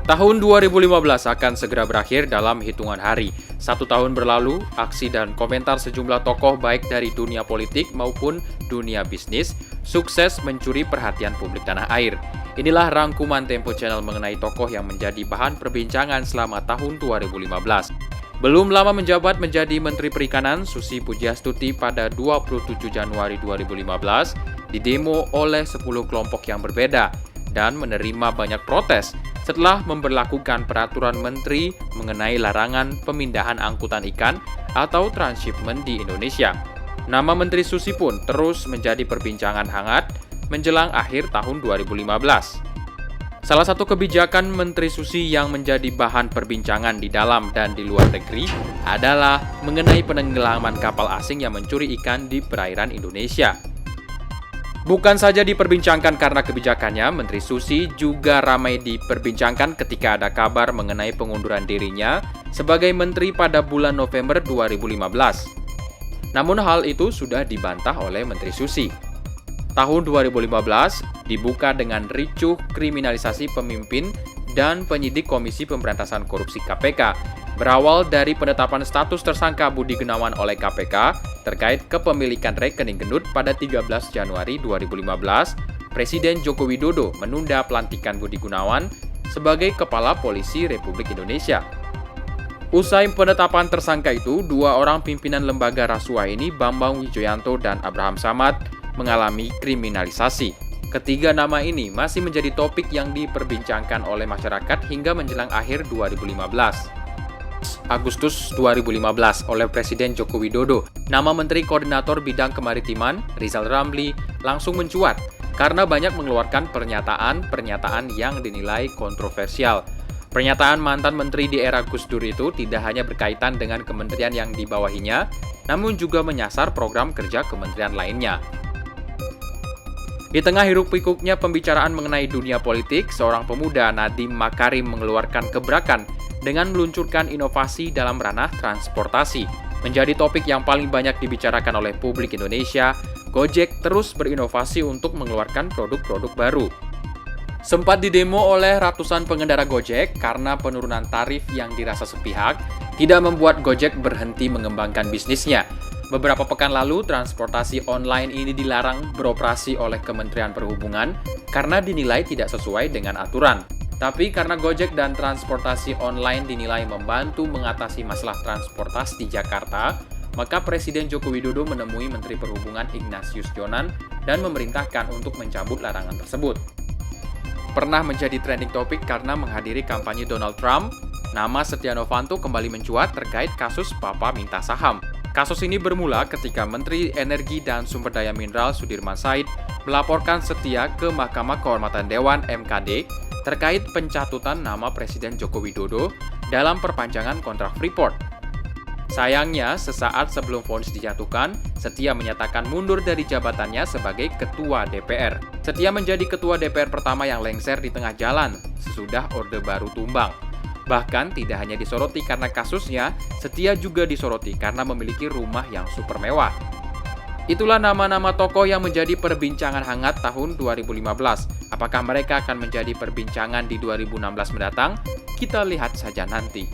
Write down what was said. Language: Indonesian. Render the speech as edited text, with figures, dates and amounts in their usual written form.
Tahun 2015 akan segera berakhir dalam hitungan hari. 1 tahun berlalu, aksi dan komentar sejumlah tokoh baik dari dunia politik maupun dunia bisnis sukses mencuri perhatian publik tanah air. Inilah rangkuman Tempo Channel mengenai tokoh yang menjadi bahan perbincangan selama tahun 2015. Belum lama menjabat menjadi Menteri Perikanan, Susi Pujiastuti pada 27 Januari 2015 didemo oleh 10 kelompok yang berbeda dan menerima banyak protes setelah memberlakukan peraturan menteri mengenai larangan pemindahan angkutan ikan atau transshipment di Indonesia. Nama Menteri Susi pun terus menjadi perbincangan hangat menjelang akhir tahun 2015. Salah satu kebijakan Menteri Susi yang menjadi bahan perbincangan di dalam dan di luar negeri adalah mengenai penenggelaman kapal asing yang mencuri ikan di perairan Indonesia. Bukan saja diperbincangkan karena kebijakannya, Menteri Susi juga ramai diperbincangkan ketika ada kabar mengenai pengunduran dirinya sebagai menteri pada bulan November 2015. Namun hal itu sudah dibantah oleh Menteri Susi. Tahun 2015 dibuka dengan ricuh kriminalisasi pemimpin dan penyidik Komisi Pemberantasan Korupsi KPK. Berawal dari penetapan status tersangka Budi Gunawan oleh KPK terkait kepemilikan rekening gendut pada 13 Januari 2015, Presiden Joko Widodo menunda pelantikan Budi Gunawan sebagai Kepala Polisi Republik Indonesia. Usai penetapan tersangka itu, 2 orang pimpinan lembaga rasuah ini, Bambang Wijoyanto dan Abraham Samad, mengalami kriminalisasi. Ketiga nama ini masih menjadi topik yang diperbincangkan oleh masyarakat hingga menjelang akhir 2015. Agustus 2015 oleh Presiden Joko Widodo, nama Menteri Koordinator Bidang Kemaritiman, Rizal Ramli, langsung mencuat karena banyak mengeluarkan pernyataan yang dinilai kontroversial. Pernyataan mantan menteri di era Gus Dur itu tidak hanya berkaitan dengan kementerian yang dibawahinya, namun juga menyasar program kerja kementerian lainnya. Di tengah hiruk-pikuknya pembicaraan mengenai dunia politik, seorang pemuda, Nadiem Makarim, mengeluarkan gebrakan dengan meluncurkan inovasi dalam ranah transportasi. Menjadi topik yang paling banyak dibicarakan oleh publik Indonesia, Gojek terus berinovasi untuk mengeluarkan produk-produk baru. Sempat didemo oleh ratusan pengendara Gojek karena penurunan tarif yang dirasa sepihak tidak membuat Gojek berhenti mengembangkan bisnisnya. Beberapa pekan lalu, transportasi online ini dilarang beroperasi oleh Kementerian Perhubungan karena dinilai tidak sesuai dengan aturan. Tapi karena Gojek dan transportasi online dinilai membantu mengatasi masalah transportasi di Jakarta, maka Presiden Joko Widodo menemui Menteri Perhubungan Ignatius Jonan dan memerintahkan untuk mencabut larangan tersebut. Pernah menjadi trending topik karena menghadiri kampanye Donald Trump, nama Setia Novanto kembali mencuat terkait kasus Papa minta saham. Kasus ini bermula ketika Menteri Energi dan Sumber Daya Mineral Sudirman Said melaporkan Setia ke Mahkamah Kehormatan Dewan (MKD) terkait pencatutan nama Presiden Joko Widodo dalam perpanjangan kontrak Freeport. Sayangnya, sesaat sebelum vonis dijatuhkan, Setia menyatakan mundur dari jabatannya sebagai Ketua DPR. Setia menjadi Ketua DPR pertama yang lengser di tengah jalan sesudah Orde Baru tumbang. Bahkan tidak hanya disoroti karena kasusnya, Setia juga disoroti karena memiliki rumah yang super mewah. Itulah nama-nama tokoh yang menjadi perbincangan hangat tahun 2015. Apakah mereka akan menjadi perbincangan di 2016 mendatang? Kita lihat saja nanti.